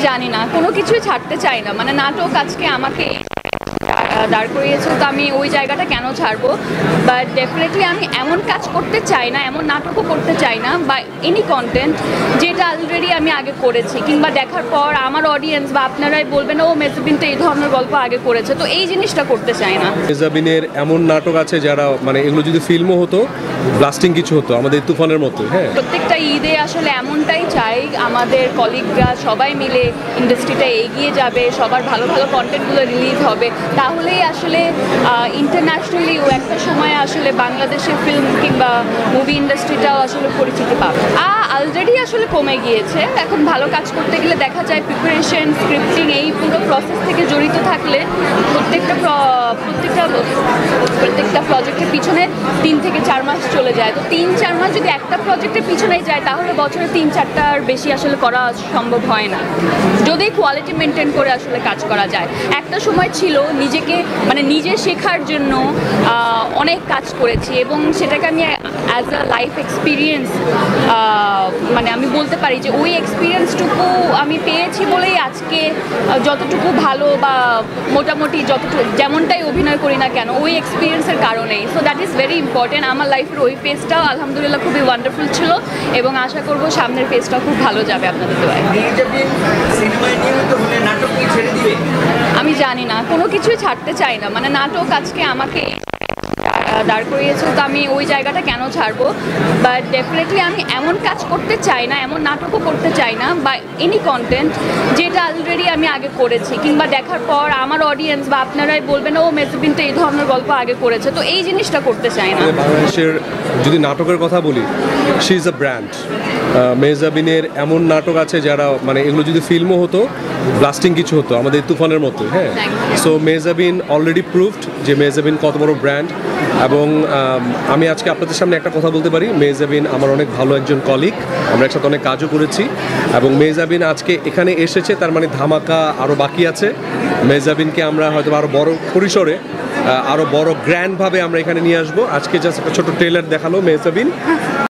জানি না, কোনো কিছুই ছাড়তে চাই না, মানে নাটক আজকে আমাকে দাঁড় করিয়েছে, তো আমি ওই জায়গাটা কেন ছাড়বো। বাট ডেফিনেটলি আমি এমন কাজ করতে চাই না, এমন নাটকও করতে চাই না, বা এনি কন্টেন্ট যেটা অলরেডি আমি আগে করেছি, কিংবা দেখার পর আমার অডিয়েন্স বা আপনারাই বলবেন ও মেজাবিন তো এই ধরনের গল্প আগে করেছে, তো এই জিনিসটা করতে চাই না। মেজাবিনের এমন নাটক আছে যারা মানে এগুলো যদি ফিল্মও হতো, ব্লাস্টিং কিছু হতো আমাদের তুফানের মতো। হ্যাঁ, প্রত্যেকটা ঈদে আসলে এমনটাই চাই, আমাদের কলিগরা সবাই মিলে ইন্ডাস্ট্রিটা এগিয়ে যাবে, সবার ভালো ভালো কন্টেন্টগুলো রিলিজ হবে, তাহলেই আসলে ইন্টারন্যাশনালিও একটা সময় আসলে বাংলাদেশের ফিল্ম কিংবা মুভি ইন্ডাস্ট্রিটাও আসলে পরিচিতি পাবে। অলরেডি আসলে কমে গিয়েছে, এখন ভালো কাজ করতে গেলে দেখা যায় প্রিপারেশন, স্ক্রিপ্টিং, এই পুরো প্রসেস থেকে জড়িত থাকলে প্রত্যেকটা প্রজেক্টের পিছনে 3 থেকে 4 মাস চলে যায়। তো 3-4 মাস যদি একটা প্রজেক্টের পিছনে যায়, তাহলে বছরে 3-4টার বেশি আসলে করা সম্ভব হয় না, যদি কোয়ালিটি মেনটেন করে আসলে কাজ করা যায়। একটা সময় ছিল নিজেকে মানে নিজে শেখার জন্য অনেক কাজ করেছি, এবং সেটাকে আমি অ্যাজ আ লাইফ এক্সপিরিয়েন্স মানে আমি বলতে পারি যে ওই এক্সপিরিয়েন্সটুকু আমি পেয়েছি বলেই আজকে যতটুকু ভালো বা মোটামুটি যতটুকু যেমনটাই অভিনয় করি না কেন, ওই এক্সপিরিয়েন্সের কারণেই। So that is very important. আমার লাইফের ওই ফেজটাও আলহামদুলিল্লাহ খুবই ওয়ান্ডারফুল ছিল, এবং আশা করব সামনের ফেজটাও খুব ভালো যাবে আপনাদের দোয়ায়। আমি জানি না, কোনো কিছুই ছাড়তে চাই না, মানে নাটক আজকে আমাকে দাঁড় করিয়েছে, তো আমি ওই জায়গাটা কেন ছাড়বো। বাট ডেফিনেটলি আমি এমন কাজ করতে চাই না, এমন নাটকও করতে চাই না, বা এনি কন্টেন্ট যেটা অলরেডি আমি আগে করেছি, কিংবা দেখার পর আমার অডিয়েন্স বা আপনারাই বলবেন ও মেজাবিন তো এই ধরনের গল্প আগে করেছে, তো এই জিনিসটা করতে চাই না। বাংলাদেশের যদি নাটকের কথা বলি, শি ইজ আ ব্র্যান্ড। মেজাবিনের এমন নাটক আছে যারা মানে এগুলো যদি ফিল্মও হতো, ব্লাস্টিং কিছু হতো আমাদের তুফানের মতো। হ্যাঁ, সো মেজাবিন অলরেডি প্রুভড যে মেজাবিন কত বড় ব্র্যান্ড। এবং আমি আজকে আপনাদের সামনে একটা কথা বলতে পারি, মেজাবিন আমার অনেক ভালো একজন কলিগ, আমরা একসাথে অনেক কাজও করেছি, এবং মেজাবিন আজকে এখানে এসেছে, তার মানে ধামাকা আরও বাকি আছে। মেজাবিনকে আমরা হয়তো আরও বড় পরিসরে, আরও বড় গ্র্যান্ডভাবে আমরা এখানে নিয়ে আসবো। আজকে জাস্ট একটা ছোটো ট্রেলার দেখালো মেজাবিন।